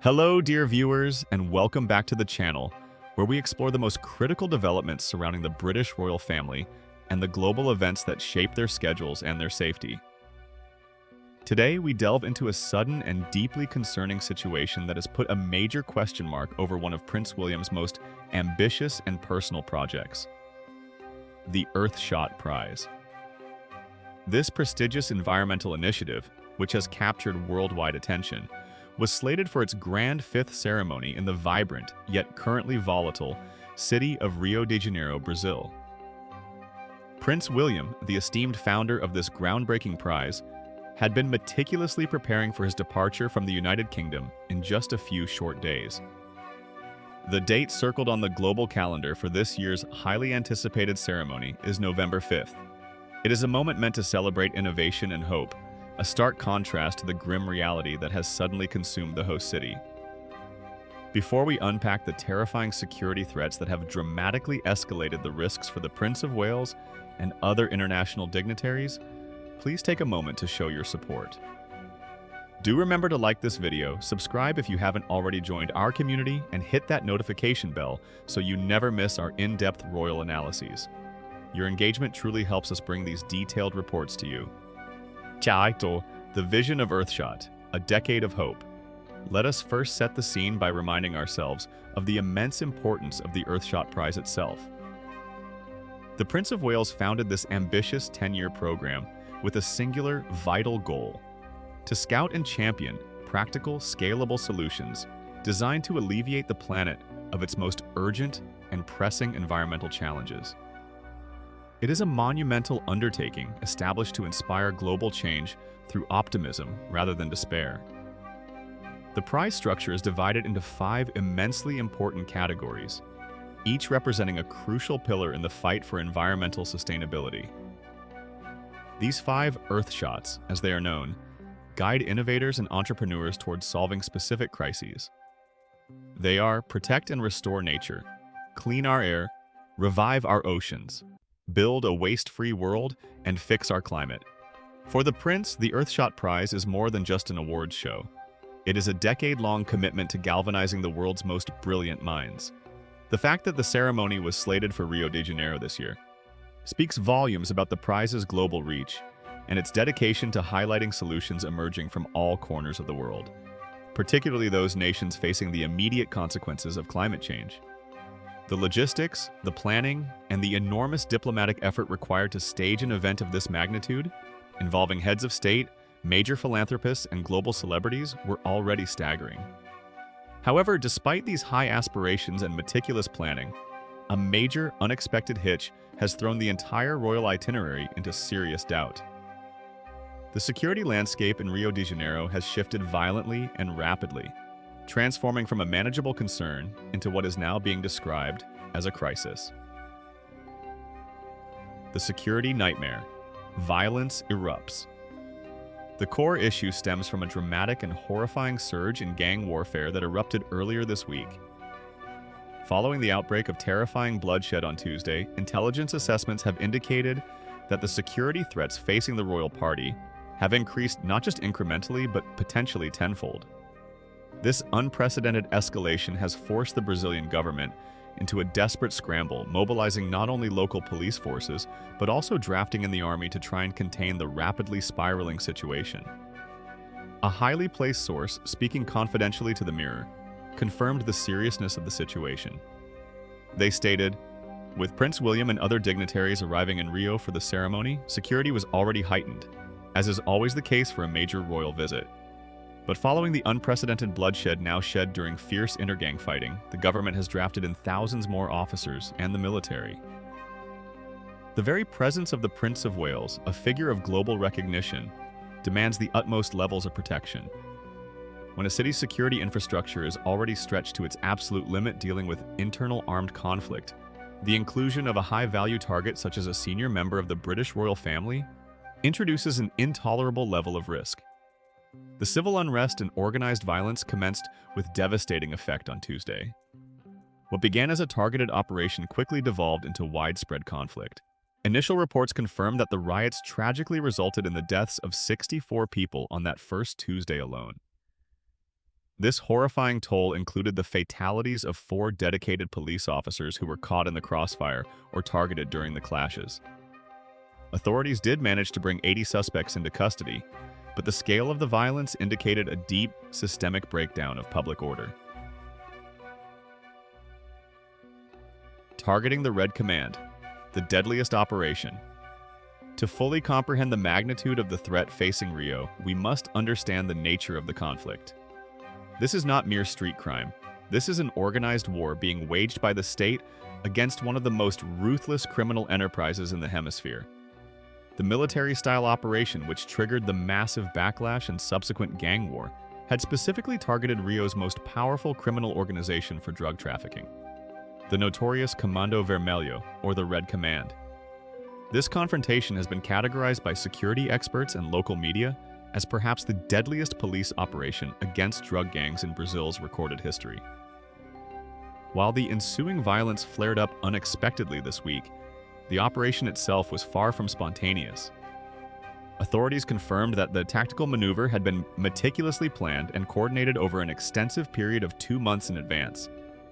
Hello, dear viewers, and welcome back to the channel, where we explore the most critical developments surrounding the British royal family and the global events that shape their schedules and their safety. Today, we delve into a sudden and deeply concerning situation that has put a major question mark over one of Prince William's most ambitious and personal projects, the Earthshot Prize. This prestigious environmental initiative, which has captured worldwide attention, was slated for its grand fifth ceremony in the vibrant, yet currently volatile, city of Rio de Janeiro, Brazil. Prince William, the esteemed founder of this groundbreaking prize, had been meticulously preparing for his departure from the United Kingdom in just a few short days. The date circled on the global calendar for this year's highly anticipated ceremony is November 5th. It is a moment meant to celebrate innovation and hope, a stark contrast to the grim reality that has suddenly consumed the host city. Before we unpack the terrifying security threats that have dramatically escalated the risks for the Prince of Wales and other international dignitaries, please take a moment to show your support. Do remember to like this video, subscribe if you haven't already joined our community, and hit that notification bell so you never miss our in-depth royal analyses. Your engagement truly helps us bring these detailed reports to you. Title: The Vision of Earthshot, a Decade of Hope. Let us first set the scene by reminding ourselves of the immense importance of the Earthshot Prize itself. The Prince of Wales founded this ambitious 10-year program with a singular, vital goal: to scout and champion practical, scalable solutions designed to alleviate the planet of its most urgent and pressing environmental challenges. It is a monumental undertaking established to inspire global change through optimism rather than despair. The prize structure is divided into 5 immensely important categories, each representing a crucial pillar in the fight for environmental sustainability. These 5 Earthshots, as they are known, guide innovators and entrepreneurs towards solving specific crises. They are protect and restore nature, clean our air, revive our oceans, build a waste-free world, and fix our climate. For the Prince, the Earthshot Prize is more than just an awards show. It is a decade-long commitment to galvanizing the world's most brilliant minds. The fact that the ceremony was slated for Rio de Janeiro this year speaks volumes about the prize's global reach and its dedication to highlighting solutions emerging from all corners of the world, particularly those nations facing the immediate consequences of climate change. The logistics, the planning, and the enormous diplomatic effort required to stage an event of this magnitude, involving heads of state, major philanthropists, and global celebrities, were already staggering. However, despite these high aspirations and meticulous planning, a major, unexpected hitch has thrown the entire royal itinerary into serious doubt. The security landscape in Rio de Janeiro has shifted violently and rapidly, transforming from a manageable concern into what is now being described as a crisis. The security nightmare. Violence erupts. The core issue stems from a dramatic and horrifying surge in gang warfare that erupted earlier this week. Following the outbreak of terrifying bloodshed on Tuesday, intelligence assessments have indicated that the security threats facing the royal party have increased not just incrementally, but potentially tenfold. This unprecedented escalation has forced the Brazilian government into a desperate scramble, mobilizing not only local police forces, but also drafting in the army to try and contain the rapidly spiraling situation. A highly placed source, speaking confidentially to the Mirror, confirmed the seriousness of the situation. They stated, "With Prince William and other dignitaries arriving in Rio for the ceremony, security was already heightened, as is always the case for a major royal visit. But following the unprecedented bloodshed now shed during fierce intergang fighting, the government has drafted in thousands more officers and the military." The very presence of the Prince of Wales, a figure of global recognition, demands the utmost levels of protection. When a city's security infrastructure is already stretched to its absolute limit dealing with internal armed conflict, the inclusion of a high-value target such as a senior member of the British royal family introduces an intolerable level of risk. The civil unrest and organized violence commenced with devastating effect on Tuesday. What began as a targeted operation quickly devolved into widespread conflict. Initial reports confirmed that the riots tragically resulted in the deaths of 64 people on that first Tuesday alone. This horrifying toll included the fatalities of 4 dedicated police officers who were caught in the crossfire or targeted during the clashes. Authorities did manage to bring 80 suspects into custody, but the scale of the violence indicated a deep, systemic breakdown of public order. Targeting the Red Command, the deadliest operation. To fully comprehend the magnitude of the threat facing Rio, we must understand the nature of the conflict. This is not mere street crime. This is an organized war being waged by the state against one of the most ruthless criminal enterprises in the hemisphere. The military-style operation, which triggered the massive backlash and subsequent gang war, had specifically targeted Rio's most powerful criminal organization for drug trafficking, the notorious Comando Vermelho, or the Red Command. This confrontation has been categorized by security experts and local media as perhaps the deadliest police operation against drug gangs in Brazil's recorded history. While the ensuing violence flared up unexpectedly this week, the operation itself was far from spontaneous. Authorities confirmed that the tactical maneuver had been meticulously planned and coordinated over an extensive period of 2 months in advance,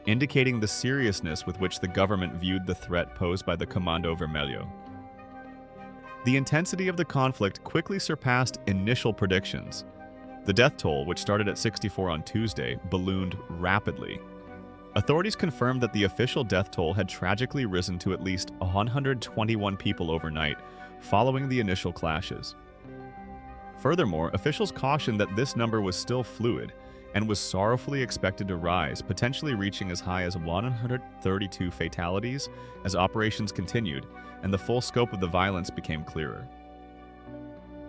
indicating the seriousness with which the government viewed the threat posed by the Comando Vermelho. The intensity of the conflict quickly surpassed initial predictions. The death toll, which started at 64 on Tuesday, ballooned rapidly. Authorities confirmed that the official death toll had tragically risen to at least 121 people overnight, following the initial clashes. Furthermore, officials cautioned that this number was still fluid and was sorrowfully expected to rise, potentially reaching as high as 132 fatalities as operations continued and the full scope of the violence became clearer.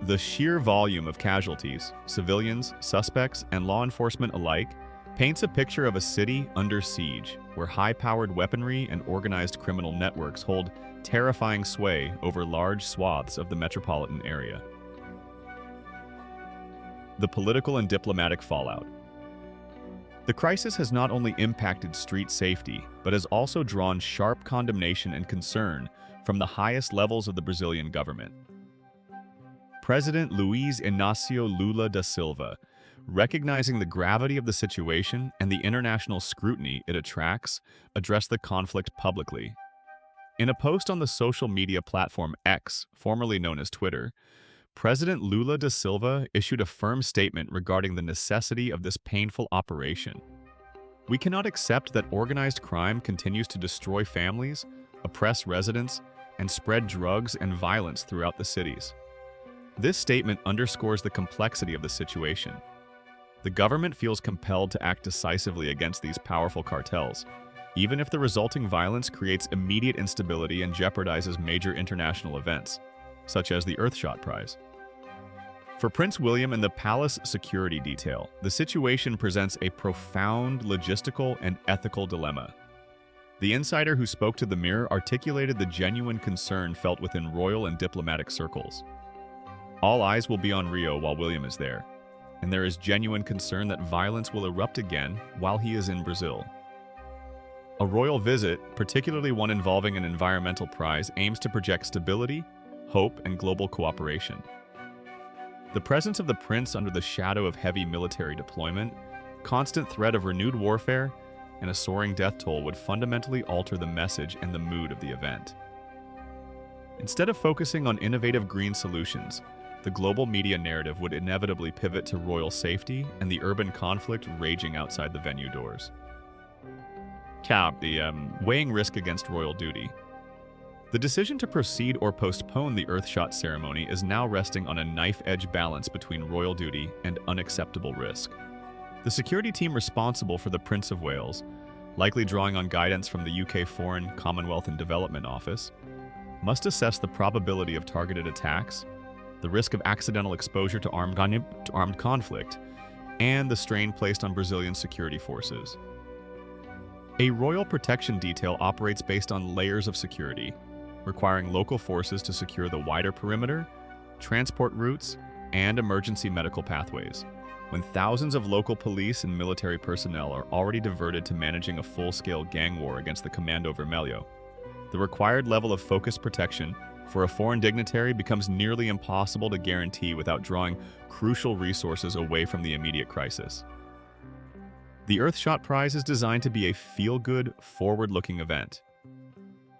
The sheer volume of casualties, civilians, suspects, and law enforcement alike, paints a picture of a city under siege, where high-powered weaponry and organized criminal networks hold terrifying sway over large swaths of the metropolitan area. The political and diplomatic fallout. The crisis has not only impacted street safety, but has also drawn sharp condemnation and concern from the highest levels of the Brazilian government. President Luiz Inácio Lula da Silva, recognizing the gravity of the situation and the international scrutiny it attracts, addressed the conflict publicly. In a post on the social media platform X, formerly known as Twitter, President Lula da Silva issued a firm statement regarding the necessity of this painful operation. We cannot accept that organized crime continues to destroy families, oppress residents, and spread drugs and violence throughout the cities. This statement underscores the complexity of the situation. The government feels compelled to act decisively against these powerful cartels, even if the resulting violence creates immediate instability and jeopardizes major international events, such as the Earthshot Prize. For Prince William and the palace security detail, the situation presents a profound logistical and ethical dilemma. The insider who spoke to the Mirror articulated the genuine concern felt within royal and diplomatic circles. All eyes will be on Rio while William is there, and there is genuine concern that violence will erupt again while he is in Brazil. A royal visit, particularly one involving an environmental prize, aims to project stability, hope, and global cooperation. The presence of the prince under the shadow of heavy military deployment, constant threat of renewed warfare, and a soaring death toll would fundamentally alter the message and the mood of the event. Instead of focusing on innovative green solutions, the global media narrative would inevitably pivot to royal safety and the urban conflict raging outside the venue doors. Weighing risk against royal duty. The decision to proceed or postpone the Earthshot ceremony is now resting on a knife-edge balance between royal duty and unacceptable risk. The security team responsible for the Prince of Wales, likely drawing on guidance from the UK Foreign, Commonwealth and Development Office, must assess the probability of targeted attacks, the risk of accidental exposure to armed conflict, and the strain placed on Brazilian security forces. A royal protection detail operates based on layers of security, requiring local forces to secure the wider perimeter, transport routes, and emergency medical pathways. When thousands of local police and military personnel are already diverted to managing a full-scale gang war against the Comando Vermelho, the required level of focused protection for a foreign dignitary becomes nearly impossible to guarantee without drawing crucial resources away from the immediate crisis. The Earthshot Prize is designed to be a feel-good, forward-looking event.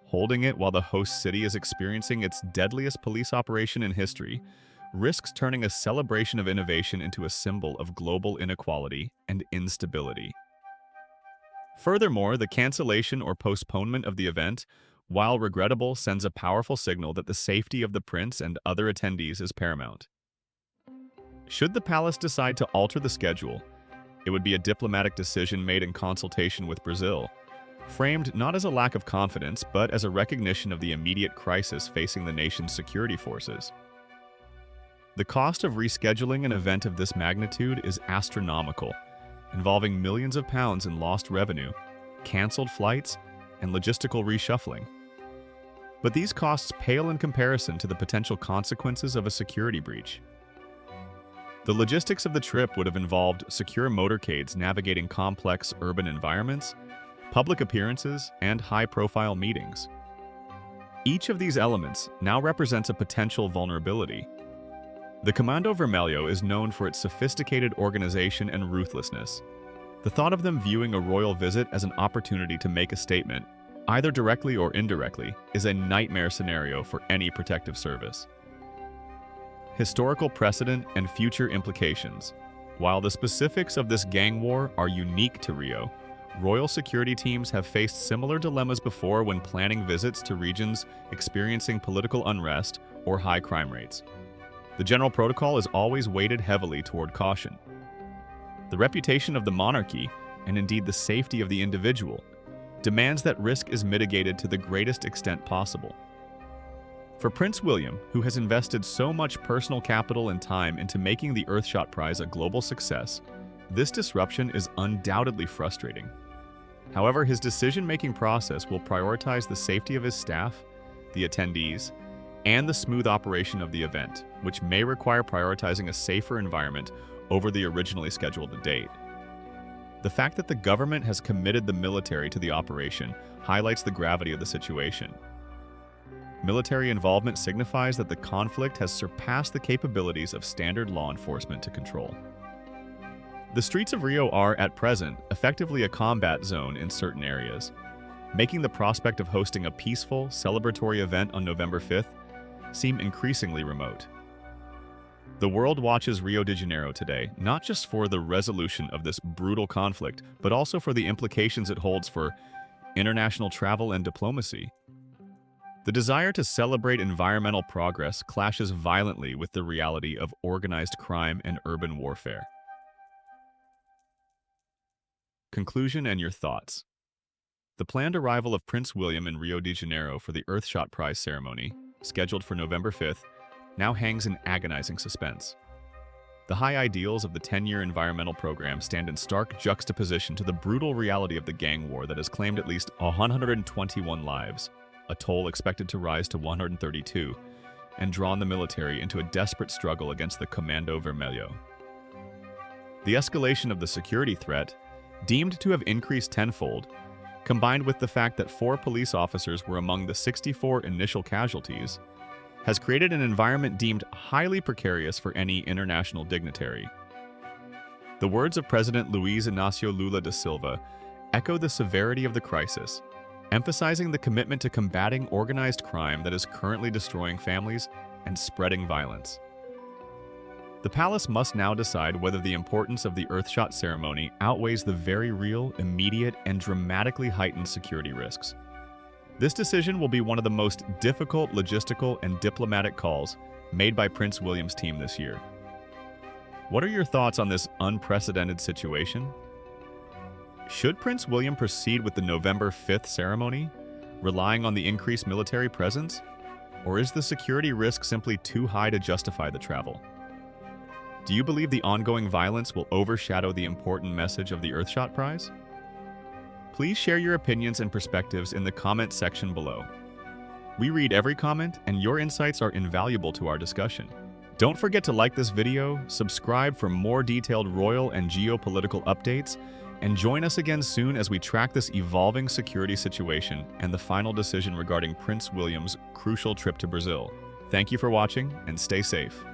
Holding it while the host city is experiencing its deadliest police operation in history risks turning a celebration of innovation into a symbol of global inequality and instability. Furthermore, the cancellation or postponement of the event, while regrettable, sends a powerful signal that the safety of the prince and other attendees is paramount. Should the palace decide to alter the schedule, it would be a diplomatic decision made in consultation with Brazil, framed not as a lack of confidence, but as a recognition of the immediate crisis facing the nation's security forces. The cost of rescheduling an event of this magnitude is astronomical, involving millions of pounds in lost revenue, canceled flights, and logistical reshuffling. But these costs pale in comparison to the potential consequences of a security breach. The logistics of the trip would have involved secure motorcades navigating complex urban environments, public appearances, and high-profile meetings. Each of these elements now represents a potential vulnerability. The Comando Vermelho is known for its sophisticated organization and ruthlessness. The thought of them viewing a royal visit as an opportunity to make a statement, either directly or indirectly, is a nightmare scenario for any protective service. Historical precedent and future implications. While the specifics of this gang war are unique to Rio, royal security teams have faced similar dilemmas before when planning visits to regions experiencing political unrest or high crime rates. The general protocol is always weighted heavily toward caution. The reputation of the monarchy, and indeed the safety of the individual, demands that risk is mitigated to the greatest extent possible. For Prince William, who has invested so much personal capital and time into making the Earthshot Prize a global success, this disruption is undoubtedly frustrating. However, his decision-making process will prioritize the safety of his staff, the attendees, and the smooth operation of the event, which may require prioritizing a safer environment over the originally scheduled date. The fact that the government has committed the military to the operation highlights the gravity of the situation. Military involvement signifies that the conflict has surpassed the capabilities of standard law enforcement to control. The streets of Rio are, at present, effectively a combat zone in certain areas, making the prospect of hosting a peaceful, celebratory event on November 5th seem increasingly remote. The world watches Rio de Janeiro today, not just for the resolution of this brutal conflict, but also for the implications it holds for international travel and diplomacy. The desire to celebrate environmental progress clashes violently with the reality of organized crime and urban warfare. Conclusion and your thoughts. The planned arrival of Prince William in Rio de Janeiro for the Earthshot Prize ceremony, scheduled for November 5th, now hangs in agonizing suspense. The high ideals of the 10-year environmental program stand in stark juxtaposition to the brutal reality of the gang war that has claimed at least 121 lives, a toll expected to rise to 132, and drawn the military into a desperate struggle against the Comando Vermelho. The escalation of the security threat, deemed to have increased tenfold, combined with the fact that 4 police officers were among the 64 initial casualties, has created an environment deemed highly precarious for any international dignitary. The words of President Luiz Inácio Lula da Silva echo the severity of the crisis, emphasizing the commitment to combating organized crime that is currently destroying families and spreading violence. The palace must now decide whether the importance of the Earthshot ceremony outweighs the very real, immediate, and dramatically heightened security risks. This decision will be one of the most difficult logistical and diplomatic calls made by Prince William's team this year. What are your thoughts on this unprecedented situation? Should Prince William proceed with the November 5th ceremony, relying on the increased military presence? Or is the security risk simply too high to justify the travel? Do you believe the ongoing violence will overshadow the important message of the Earthshot Prize? Please share your opinions and perspectives in the comment section below. We read every comment, and your insights are invaluable to our discussion. Don't forget to like this video, subscribe for more detailed royal and geopolitical updates, and join us again soon as we track this evolving security situation and the final decision regarding Prince William's crucial trip to Brazil. Thank you for watching, and stay safe.